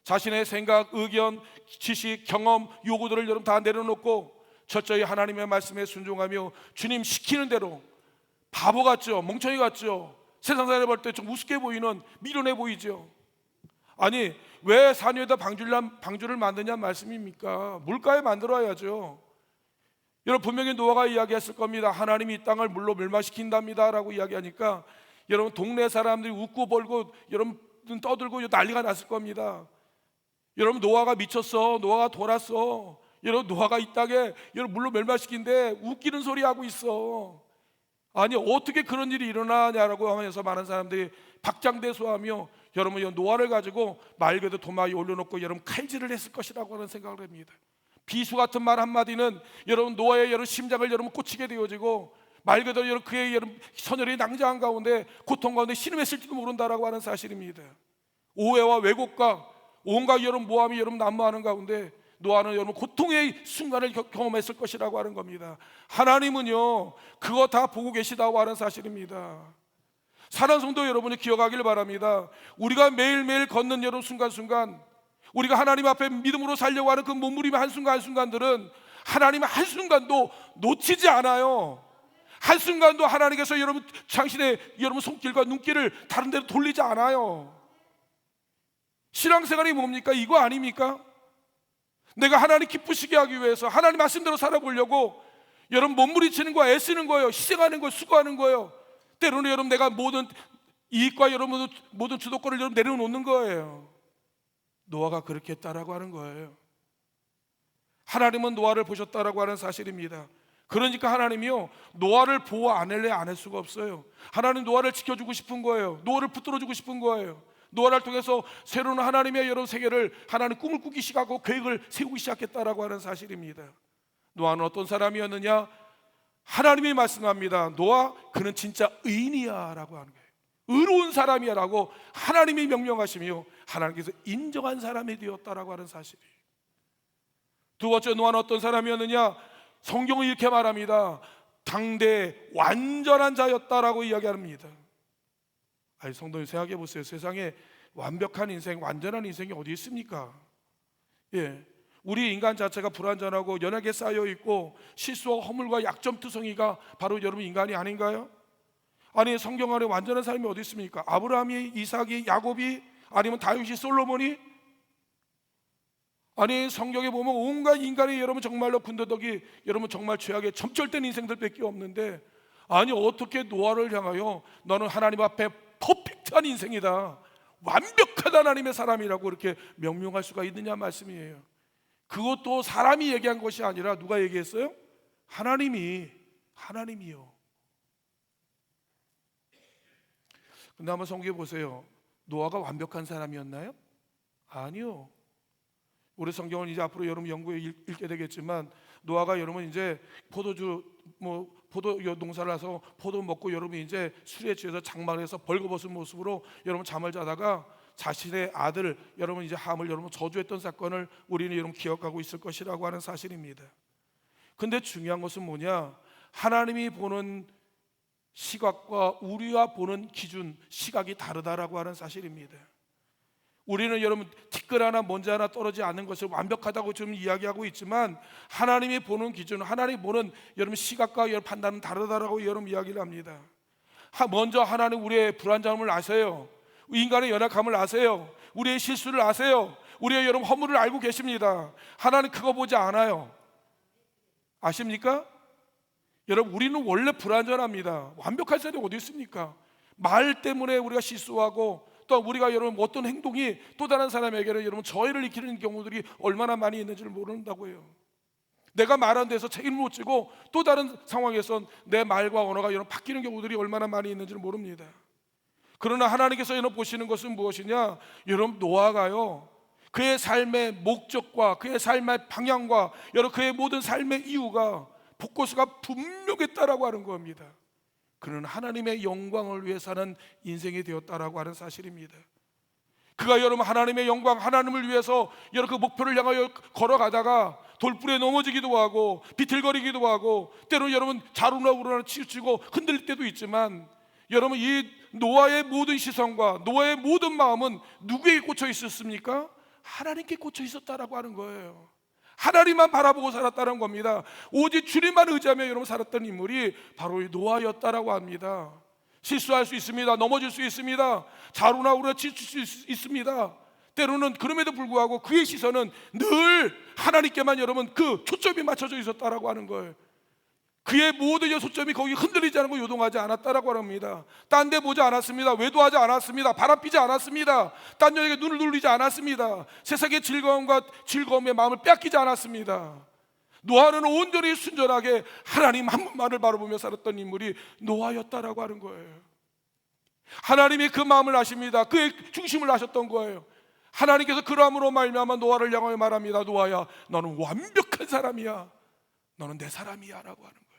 자신의 생각, 의견, 지식, 경험, 요구들을 여러분 다 내려놓고 철저히 하나님의 말씀에 순종하며 주님 시키는 대로 바보 같죠? 멍청이 같죠? 세상 사람이 볼 때 좀 우습게 보이는 미련해 보이죠? 아니 왜 산 위에다 방주를 만드냐 말씀입니까? 물가에 만들어야죠. 여러분 분명히 노아가 이야기했을 겁니다. 하나님이 이 땅을 물로 멸망시킨답니다 라고 이야기하니까 여러분 동네 사람들이 웃고 벌고 여러분 떠들고 난리가 났을 겁니다. 여러분 노아가 미쳤어, 노아가 돌았어, 여러분 노아가 이 땅에 여러분 물로 멸망시킨데 웃기는 소리 하고 있어. 아니 어떻게 그런 일이 일어나냐라고 하면서 많은 사람들이 박장대소하며 여러분 노아를 가지고 말 그대로 도마 위에 올려놓고 여러분 칼질을 했을 것이라고 하는 생각을 합니다. 비수 같은 말 한마디는 여러분 노아의 여러분 심장을 여러분 꽂히게 되어지고 말 그대로 여러분 그의 여러분 선열이 낭자한 가운데 고통 가운데 신음했을지도 모른다라고 하는 사실입니다. 오해와 왜곡과 온갖 여러분 모함이 여러분 난무하는 가운데 노아는 여러분 고통의 순간을 경험했을 것이라고 하는 겁니다. 하나님은요 그거 다 보고 계시다고 하는 사실입니다. 사랑하는 성도 여러분이 기억하길 바랍니다. 우리가 매일매일 걷는 여러분 순간순간 우리가 하나님 앞에 믿음으로 살려고 하는 그 몸부림의 한순간한순간들은 하나님의 한순간도 놓치지 않아요. 한순간도 하나님께서 여러분 당신의 여러분 손길과 눈길을 다른 데로 돌리지 않아요. 신앙생활이 뭡니까? 이거 아닙니까? 내가 하나님 기쁘시게 하기 위해서 하나님 말씀대로 살아보려고 여러분 몸부림치는 거야, 애쓰는 거예요, 희생하는 거예요, 수고하는 거예요. 때로는 여러분 내가 모든 이익과 여러분 모든 주도권을 여러분 내려놓는 거예요. 노아가 그렇게 했다라고 하는 거예요. 하나님은 노아를 보셨다라고 하는 사실입니다. 그러니까 하나님이요 노아를 보호 안 할 수가 없어요. 하나님 노아를 지켜주고 싶은 거예요. 노아를 붙들어주고 싶은 거예요. 노아를 통해서 새로운 하나님의 여러 세계를 하나님 꿈을 꾸기 시작하고 계획을 세우기 시작했다라고 하는 사실입니다. 노아는 어떤 사람이었느냐? 하나님이 말씀합니다. 노아 그는 진짜 의인이야 라고 하는 거예요. 의로운 사람이야 라고 하나님이 명령하시며 하나님께서 인정한 사람이 되었다라고 하는 사실이에요. 두 번째, 노아는 어떤 사람이었느냐? 성경은 이렇게 말합니다. 당대 완전한 자였다라고 이야기합니다. 아니, 성도님 생각해 보세요. 세상에 완벽한 인생, 완전한 인생이 어디 있습니까? 예, 우리 인간 자체가 불완전하고 연약에 쌓여 있고 실수와 허물과 약점투성이가 바로 여러분 인간이 아닌가요? 아니, 성경 안에 완전한 사람이 어디 있습니까? 아브라함이, 이삭이, 야곱이, 아니면 다윗이, 솔로몬이? 아니, 성경에 보면 온갖 인간이 여러분 정말로 군더더기, 여러분 정말 죄악에 점철된 인생들밖에 없는데, 아니 어떻게 노아를 향하여 너는 하나님 앞에 퍼펙트한 인생이다, 완벽한 하나님의 사람이라고 이렇게 명명할 수가 있느냐 말씀이에요. 그것도 사람이 얘기한 것이 아니라 누가 얘기했어요? 하나님이요. 근데 한번 성경에 보세요. 노아가 완벽한 사람이었나요? 아니요. 우리 성경은 이제 앞으로 여러분 연구에 읽게 되겠지만, 노아가 여러분 이제 포도 농사를 해서 포도 먹고 여러분 이제 술에 취해서 장막을 해서 벌거벗은 모습으로 여러분 잠을 자다가 자신의 아들 여러분 이제 함을 여러분 저주했던 사건을 우리는 여러분 기억하고 있을 것이라고 하는 사실입니다. 근데 중요한 것은 뭐냐? 하나님이 보는 시각과 우리가 보는 기준, 시각이 다르다라고 하는 사실입니다. 우리는 여러분 티끌 하나 먼지 하나 떨어지지 않는 것을 완벽하다고 좀 이야기하고 있지만, 하나님이 보는 기준, 하나님이 보는 여러분 시각과 여러분 판단은 다르다라고 여러분 이야기를 합니다. 먼저 하나님 우리의 불완전함을 아세요. 인간의 연약함을 아세요. 우리의 실수를 아세요. 우리의 여러분 허물을 알고 계십니다. 하나님 그거 보지 않아요. 아십니까? 여러분 우리는 원래 불완전합니다. 완벽한 사람이 어디 있습니까? 말 때문에 우리가 실수하고, 또 우리가 여러분 어떤 행동이 또 다른 사람에게는 여러분 저해를 일으키는 경우들이 얼마나 많이 있는지를 모른다고 해요. 내가 말한 데서 책임을 못 지고 또 다른 상황에서 내 말과 언어가 여러분 바뀌는 경우들이 얼마나 많이 있는지를 모릅니다. 그러나 하나님께서 여러분 보시는 것은 무엇이냐? 여러분 노아가요, 그의 삶의 목적과 그의 삶의 방향과 여러분 그의 모든 삶의 이유가 포커스가 분명했다라고 하는 겁니다. 그는 하나님의 영광을 위해 사는 인생이 되었다라고 하는 사실입니다. 그가 여러분 하나님의 영광, 하나님을 위해서 여러분 그 목표를 향하여 걸어가다가 돌불에 넘어지기도 하고 비틀거리기도 하고, 때로 여러분 자루나 우루나 치우치고 흔들릴 때도 있지만, 여러분 이 노아의 모든 시선과 노아의 모든 마음은 누구에게 꽂혀 있었습니까? 하나님께 꽂혀 있었다라고 하는 거예요. 하나님만 바라보고 살았다는 겁니다. 오직 주님만 의지하며 여러분 살았던 인물이 바로 이 노아였다라고 합니다. 실수할 수 있습니다. 넘어질 수 있습니다. 자루나 우루나 치칠 수 있습니다. 때로는 그럼에도 불구하고 그의 시선은 늘 하나님께만 여러분 그 초점이 맞춰져 있었다라고 하는 거예요. 그의 모든 초점이 거기 흔들리지 않고 요동하지 않았다라고 합니다. 딴 데 보지 않았습니다. 외도하지 않았습니다. 바람피지 않았습니다. 딴 여에게 눈을 돌리지 않았습니다. 세상의 즐거움의 마음을 뺏기지 않았습니다. 노아는 온전히 순전하게 하나님 한 분만을 바라보며 살았던 인물이 노아였다라고 하는 거예요. 하나님이 그 마음을 아십니다. 그의 중심을 아셨던 거예요. 하나님께서 그러함으로 말미암아 노아를 향하여 말합니다. 노아야, 너는 완벽한 사람이야. 너는 내 사람이야 라고 하는 거예요.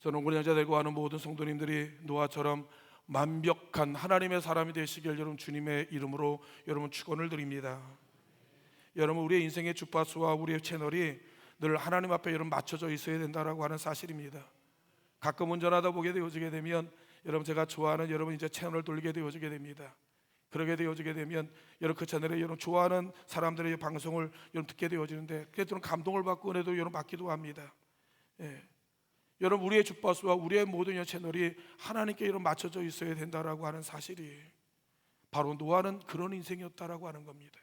저는 우리 형제 되고 하는 모든 성도님들이 노아처럼 완벽한 하나님의 사람이 되시길 여러분 주님의 이름으로 여러분 축원을 드립니다. 여러분 우리의 인생의 주파수와 우리의 채널이 늘 하나님 앞에 여러분 맞춰져 있어야 된다라고 하는 사실입니다. 가끔 운전하다 보게 되어지게 되면 여러분 제가 좋아하는 여러분 이제 채널을 돌리게 되어지게 됩니다. 그러게 되어지게 되면 여러분 그 채널에 여러분 좋아하는 사람들의 방송을 여러분 듣게 되어지는데, 그래도 감동을 받고 은혜도 여러분 받기도 합니다. 예. 여러분 우리의 주파수와 우리의 모든 채널이 하나님께 여러분 맞춰져 있어야 된다라고 하는 사실이 바로 노아는 그런 인생이었다라고 하는 겁니다.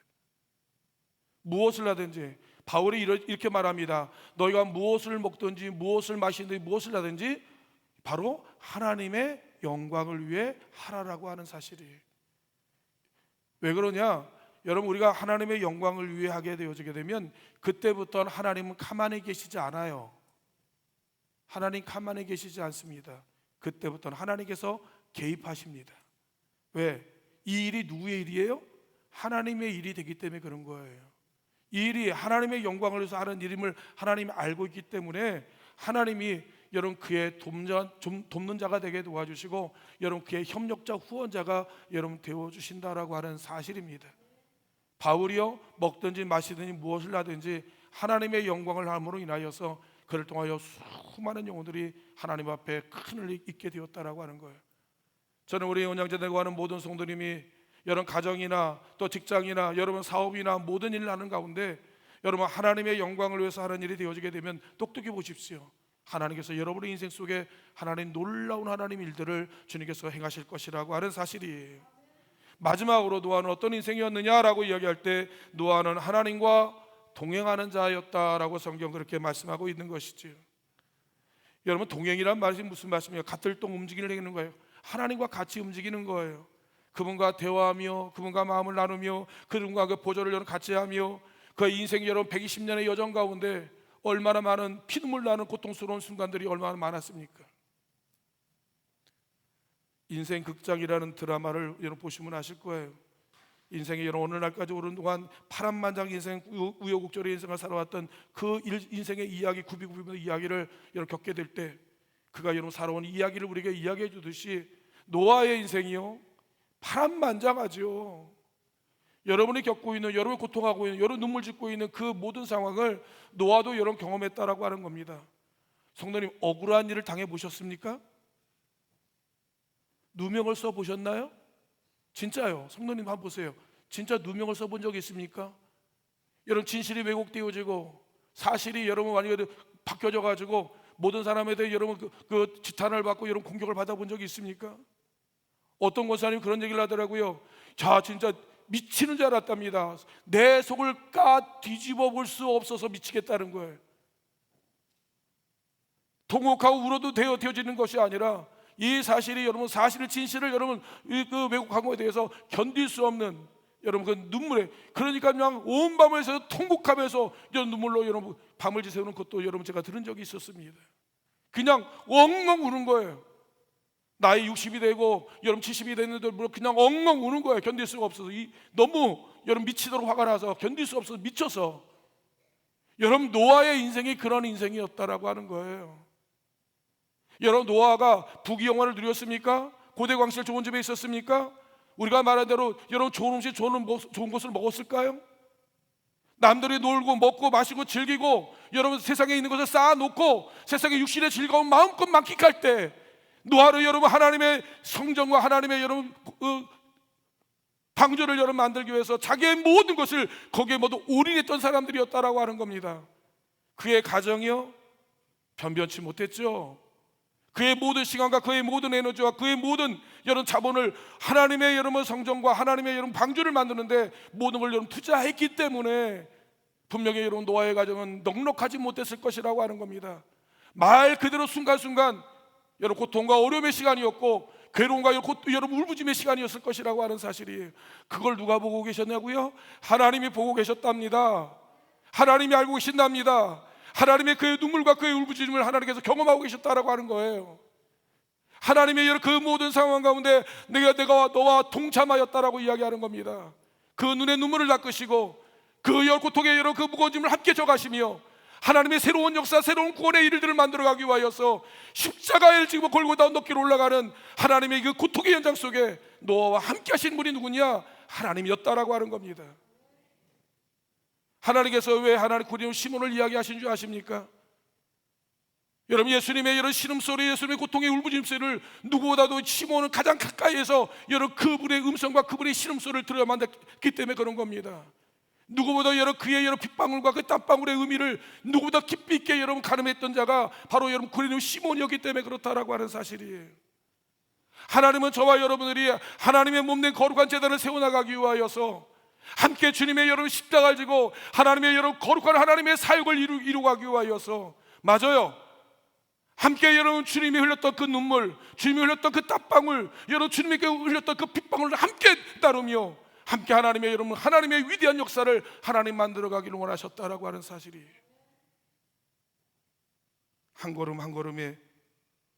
무엇을 하든지 바울이 이렇게 말합니다. 너희가 무엇을 먹든지 무엇을 마시든지 무엇을 하든지 바로 하나님의 영광을 위해 하라라고 하는 사실이에요. 왜 그러냐? 여러분 우리가 하나님의 영광을 위해 하게 되어지게 되면 그때부터는 하나님은 가만히 계시지 않아요. 하나님 가만히 계시지 않습니다. 그때부터는 하나님께서 개입하십니다. 왜? 이 일이 누구의 일이에요? 하나님의 일이 되기 때문에 그런 거예요. 이 일이 하나님의 영광을 위해서 하는 일임을 하나님이 알고 있기 때문에 하나님이 여러분 그의 돕는 자가 되게 도와주시고 여러분 그의 협력자 후원자가 여러분 되어주신다라고 하는 사실입니다. 바울이요 먹든지 마시든지 무엇을 하든지 하나님의 영광을 함으로 인하여서 그를 통하여 수많은 영혼들이 하나님 앞에 큰 은혜를 입게 되었다라고 하는 거예요. 저는 우리 언양제되고 하는 모든 성도님이 여러분 가정이나 또 직장이나 여러분 사업이나 모든 일을 하는 가운데 여러분 하나님의 영광을 위해서 하는 일이 되어지게 되면 똑똑히 보십시오. 하나님께서 여러분의 인생 속에 하나님 놀라운 하나님 일들을 주님께서 행하실 것이라고 하는 사실이에요. 마지막으로 노아는 어떤 인생이었느냐라고 이야기할 때 노아는 하나님과 동행하는 자였다라고 성경 그렇게 말씀하고 있는 것이죠. 여러분 동행이란 말이 무슨 말씀이에요? 같을 동 움직이는 거예요. 하나님과 같이 움직이는 거예요. 그분과 대화하며 그분과 마음을 나누며 그분과 그 보조를 여러분 같이 하며 그 인생이 여러분 120년의 여정 가운데 얼마나 많은 피눈물 나는 고통스러운 순간들이 얼마나 많았습니까? 인생 극장이라는 드라마를 여러분 보시면 아실 거예요. 인생이 여러분 어느 날까지 오른 동안 파란만장 인생 우여곡절의 인생을 살아왔던 그 인생의 이야기 굽이굽이 이야기를 여러분 겪게 될 때 그가 여러분 살아온 이야기를 우리에게 이야기해 주듯이 노아의 인생이요 파란만장하죠. 여러분이 겪고 있는 여러분이 고통하고 있는 여러분 눈물 짓고 있는 그 모든 상황을 노아도 여러분 경험했다라고 하는 겁니다. 성도님 억울한 일을 당해 보셨습니까? 누명을 써 보셨나요? 진짜요. 성도님 한번 보세요. 진짜 누명을 써본 적이 있습니까? 여러분 진실이 왜곡되어지고 사실이 여러분 완전히 바뀌어져 가지고 모든 사람에 대해 여러분 그 지탄을 받고 여러분 공격을 받아본 적이 있습니까? 어떤 권사님이 그런 얘기를 하더라고요. 자 진짜 미치는 줄 알았답니다. 내 속을 까 뒤집어 볼 수 없어서 미치겠다는 거예요. 통곡하고 울어도 되어지는 것이 아니라 이 사실이 여러분 사실을 진실을 여러분 그 왜곡한 것에 대해서 견딜 수 없는 여러분 그 눈물에 그러니까 그냥 온 밤을 새서 통곡하면서 이런 눈물로 여러분 밤을 지새우는 것도 여러분 제가 들은 적이 있었습니다. 그냥 엉엉 우는 거예요. 나이 60이 되고 여러분 70이 됐는데 그냥 엉엉 우는 거예요. 견딜 수가 없어서 너무 여러분 미치도록 화가 나서 견딜 수 없어서 미쳐서 여러분 노아의 인생이 그런 인생이었다라고 하는 거예요. 여러분 노아가 부귀영화를 누렸습니까? 고대 광실 좋은 집에 있었습니까? 우리가 말한 대로 여러분 좋은 음식 좋은 것을 먹었을까요? 남들이 놀고 먹고 마시고 즐기고 여러분 세상에 있는 것을 쌓아놓고 세상의 육신의 즐거움 마음껏 만끽할 때 노아를 여러분 하나님의 성전과 하나님의 여러분 방주를 여러분 만들기 위해서 자기의 모든 것을 거기에 모두 올인했던 사람들이었다라고 하는 겁니다. 그의 가정이요 변변치 못했죠. 그의 모든 시간과 그의 모든 에너지와 그의 모든 여러분 자본을 하나님의 여러분 성전과 하나님의 여러분 방주를 만드는데 모든 걸 여러분 투자했기 때문에 분명히 여러분 노아의 가정은 넉넉하지 못했을 것이라고 하는 겁니다. 말 그대로 순간순간 여러분 고통과 어려움의 시간이었고 괴로움과 여러분 울부짖음의 시간이었을 것이라고 하는 사실이에요. 그걸 누가 보고 계셨냐고요? 하나님이 보고 계셨답니다. 하나님이 알고 계신답니다. 하나님의 그의 눈물과 그의 울부짖음을 하나님께서 경험하고 계셨다라고 하는 거예요. 하나님의 그 모든 상황 가운데 내가 너와 동참하였다라고 이야기하는 겁니다. 그 눈에 눈물을 닦으시고 그 고통의 여러 그 무거운 짐을 함께 져가시며 하나님의 새로운 역사 새로운 구원의 일들을 만들어가기 위하여서 십자가를 지고 골고다 언덕길로 올라가는 하나님의 그 고통의 현장 속에 노아와 함께 하신 분이 누구냐? 하나님이었다라고 하는 겁니다. 하나님께서 왜 하나님 구리온 시몬을 이야기하신 줄 아십니까? 여러분 예수님의 이런 신음소리 예수님의 고통의 울부짖음소리를 누구보다도 시몬은 가장 가까이에서 여러분 그분의 음성과 그분의 신음소리를 들어야만 했기 때문에 그런 겁니다. 누구보다 여러분 그의 여러분 빗방울과 그 땀방울의 의미를 누구보다 깊이 있게 여러분 가늠했던 자가 바로 여러분 구리온 시몬이었기 때문에 그렇다라고 하는 사실이에요. 하나님은 저와 여러분들이 하나님의 몸된 거룩한 제단을 세워나가기 위하여서 함께 주님의 여러분 십자가를 지고 하나님의 여러분 거룩한 하나님의 사역을 이루가기 위하여서 맞아요. 함께 여러분 주님이 흘렸던 그 눈물, 주님이 흘렸던 그 땀방울, 여러분 주님께 흘렸던 그 빗방울을 함께 따르며 함께 하나님의 여러분 하나님의 위대한 역사를 하나님 만들어가기를 원하셨다라고 하는 사실이에요. 한 걸음 한 걸음에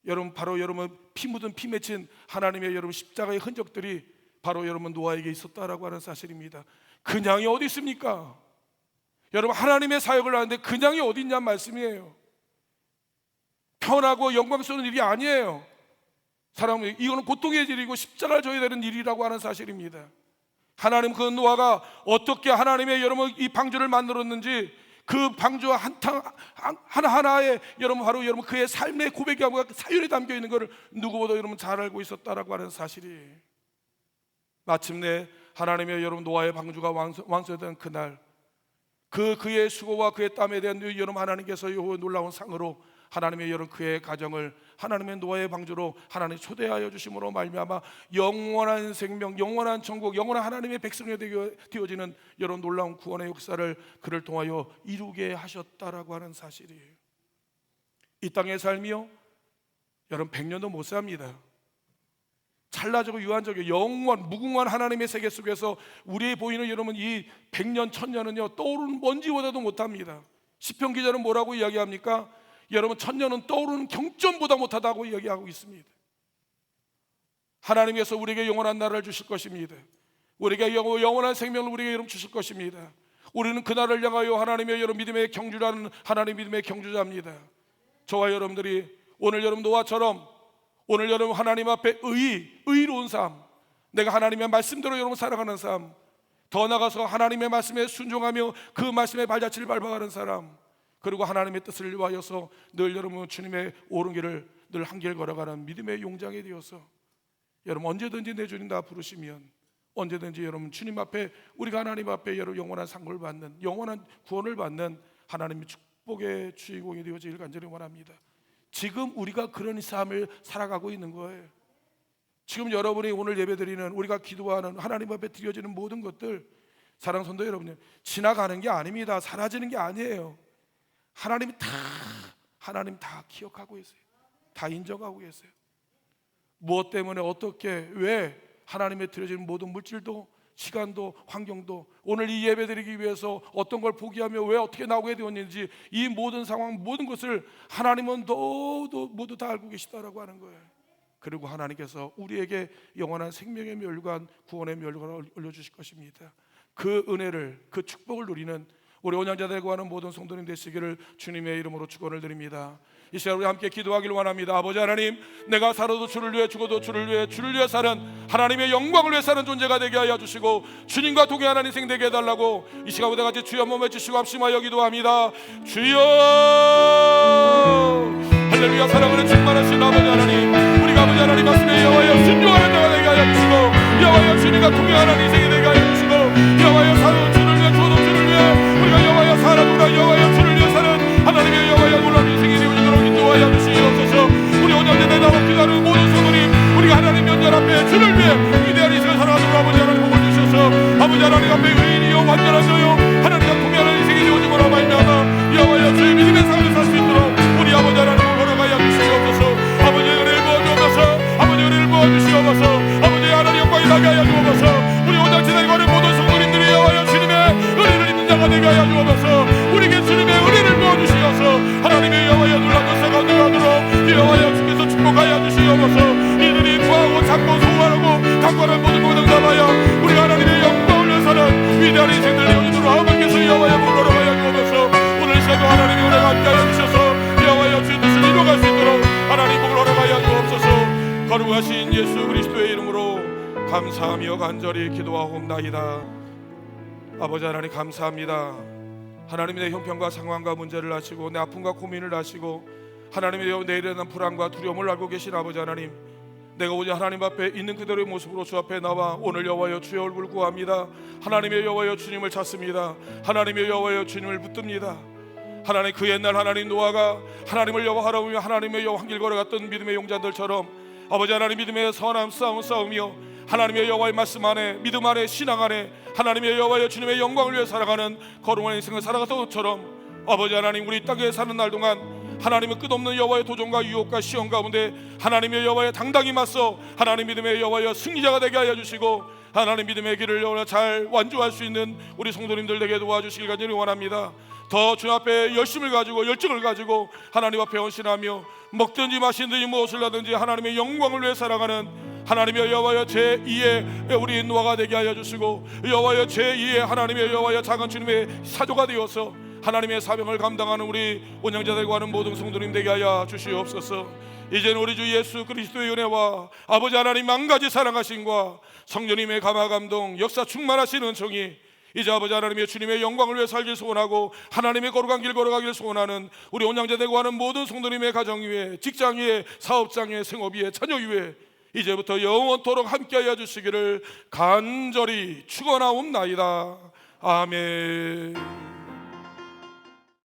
여러분 바로 여러분 피 묻은 피 맺힌 하나님의 여러분 십자가의 흔적들이 바로 여러분 노아에게 있었다라고 하는 사실입니다. 그냥이 어디 있습니까? 여러분, 하나님의 사역을 하는데 그냥이 어디 있냔 말씀이에요. 편하고 영광스러운 일이 아니에요. 사람은 이거는 고통의 일이고 십자가를 져야 되는 일이라고 하는 사실입니다. 하나님, 그 노아가 어떻게 하나님의 여러분 이 방주를 만들었는지, 그 방주 하나하나에 여러분 바로 여러분 그의 삶의 고백과 사연이 담겨 있는 것을 누구보다 여러분 잘 알고 있었다라고 하는 사실이, 마침내 하나님의 여러분 노아의 방주가 완성된 그날, 그의 수고와 그의 땀에 대한 여러분 하나님께서 요 놀라운 상으로 하나님의 여러분 그의 가정을 하나님의 노아의 방주로 하나님 초대하여 주심으로 말미암아 영원한 생명, 영원한 천국, 영원한 하나님의 백성이 되어지는 여러분 놀라운 구원의 역사를 그를 통하여 이루게 하셨다라고 하는 사실이에요. 이 땅의 삶이요, 여러분 100년도 못 삽니다. 찰나적이고 유한적이고 영원 무궁한 하나님의 세계 속에서 우리의 보이는 여러분 이 100년 1000년은요 떠오르는 먼지보다도 못합니다. 시편 기자는 뭐라고 이야기합니까? 여러분 1000년은 떠오르는 경점보다 못하다고 이야기하고 있습니다. 하나님께서 우리에게 영원한 나라를 주실 것입니다. 우리에게 영원한 생명을 우리에게 여러분 주실 것입니다. 우리는 그 나라를 향하여 하나님의 여러분 믿음의 경주라는 하나님 믿음의 경주자입니다. 저와 여러분들이 오늘 여러분 노아처럼 오늘 여러분 하나님 앞에 의로운 삶, 내가 하나님의 말씀대로 여러분 살아가는 삶, 더 나아가서 하나님의 말씀에 순종하며 그 말씀의 발자취를 밟아가는 사람, 그리고 하나님의 뜻을 위하여서 늘 여러분 주님의 옳은 길을 늘 한 길 걸어가는 믿음의 용장이 되어서 여러분 언제든지 내 주님 다 부르시면 언제든지 여러분 주님 앞에, 우리가 하나님 앞에 여러분 영원한 상급을 받는, 영원한 구원을 받는 하나님의 축복의 주인공이 되어지길 간절히 원합니다. 지금 우리가 그런 삶을 살아가고 있는 거예요. 지금 여러분이 오늘 예배드리는, 우리가 기도하는 하나님 앞에 드려지는 모든 것들, 사랑하는 성도 여러분, 지나가는 게 아닙니다. 사라지는 게 아니에요. 하나님 다 기억하고 계세요. 다 인정하고 계세요. 무엇 때문에 어떻게 왜 하나님의 드려지는 모든 물질도 시간도 환경도 오늘 이 예배 드리기 위해서 어떤 걸 포기하며 왜 어떻게 나오게 되었는지, 이 모든 상황 모든 것을 하나님은 모두 다 알고 계시다라고 하는 거예요. 그리고 하나님께서 우리에게 영원한 생명의 멸관, 구원의 멸관을 올려주실 것입니다. 그 은혜를, 그 축복을 누리는 우리 온양자들과 하는 모든 성도님 되시기를 주님의 이름으로 축원을 드립니다. 이 시간 우리 함께 기도하기를 원합니다. 아버지 하나님, 내가 살아도 주를 위해, 죽어도 주를 위해 사는 하나님의 영광을 위해 사는 존재가 되게 하여 주시고 주님과 동행하는 인생 되게 해달라고 이 시간보다 같이 주여 한번 외치시고 합심하여 기도합니다. 주여, 할렐루야. 사랑하는 충만하신 아버지 하나님, 우리가 아버지 하나님 말씀에 여호와여 순종하는 자가 되게 하여 주시고 여호와여 주님과 동행하는 인생이 되게 하여 주시고 여호와여 살아도 주를 위해, 죽어도 주를 위해 우리가 여호와여 살아도나 여호와여 주를 위해 사는 하나님의 여호와여 놀라운 인생이 되어지도록 인도하여 주시옵소서. 우리 오늘 내다보 기도하는 모든 성도님, 우리가 하나님 면전 앞에 주를 위해 위대한 인생을 살아가도록 아버지 하나님 복을 주셔서 아버지 하나님 앞에 의인이요 완전한 자요 하나님과 동행하는 인생이 되어지므로 말미암아 여호와여 주의 믿음의 삶을 살 수 있도록 우리 아버지 하나님을 걸어가야 주시옵소서. 아버지 은혜를 부어주옵소서. 아버지 은혜를 부어주시옵소서. 아버지 하나님 영광이 나게 하여 주옵소서. 우리 온당지대에 가는 모든 성도님들이 여호와여 주님의 은혜를 입는 자가 되게 하여 주옵소서. 우리에게 주님의 은혜를 부어주시옵소서. 하나님의 여호와여 놀라운 역사 가운데 가도록 여호와여 주께서 축복하여 주시옵소서. 이들이 구하고 찾고 소원하고 강구하는 모든 것을 담아여 우리가 하나님의 영광을 위해 사는 위대한 인생들 되어지도록 아버지께서 여호와여 물러러 가여 주옵소서. 오늘 시간도 하나님의 은혜가 함께하여 주셔서 여호와여 주의 뜻을 이루어갈 수 있도록 하나님 물러러 가여 주옵소서. 거룩하신 예수 그리스도의 이름으로 감사하며 간절히 기도하옵나이다. 아버지 하나님 감사합니다. 하나님이 내 형편과 상황과 문제를 아시고 내 아픔과 고민을 아시고 하나님이 내일에 대한 불안과 두려움을 알고 계신 아버지 하나님, 내가 오직 하나님 앞에 있는 그대로의 모습으로 주 앞에 나와 오늘 여호와여 주의 얼굴을 구합니다. 하나님의 여호와여 주님을 찾습니다. 하나님의 여호와여 주님을 붙듭니다. 하나님, 그 옛날 하나님 노아가 하나님을 여호와하라며 하나님의 여호와 한 길 걸어갔던 믿음의 용자들처럼 아버지 하나님 믿음의 선한 싸우며 하나님의 여호와의 말씀 안에, 믿음 안에, 신앙 안에 하나님의 여호와여 주님의 영광을 위해 살아가는 거룩한 인생을 살아갔던 것처럼 아버지 하나님, 우리 땅에 사는 날 동안 하나님은 끝없는 여호와의 도전과 유혹과 시험 가운데 하나님의 여호와에 당당히 맞서 하나님 믿음의 여호와여 승리자가 되게 하여 주시고 하나님 믿음의 길을 잘 완주할 수 있는 우리 성도님들 되게 도와주시길 간절히 원합니다. 더 주 앞에 열심을 가지고 열정을 가지고 하나님 앞에 헌신하며 먹든지 마시든지 무엇을 하든지 하나님의 영광을 위해 살아가는 하나님의 여호와여 제2의 우리 노아가 되게 하여 주시고, 여호와여 제2의 하나님의 여호와여 작은 주님의 사조가 되어서 하나님의 사명을 감당하는 우리 온양자들과 하는 모든 성도님 되게 하여 주시옵소서. 이제는 우리 주 예수 그리스도의 은혜와 아버지 하나님 만가지 사랑하심과 성령님의 감화 감동 역사 충만하시는 은총이 이제 아버지 하나님의 주님의 영광을 위해 살길 소원하고 하나님의 거룩한 길 걸어가길 소원하는 우리 온양자들과 하는 모든 성도님의 가정 위에, 직장 위에, 사업장 위에, 생업 위에, 자녀 위에 이제부터 영원토록 함께하여 주시기를 간절히 축원하옵나이다. 아멘.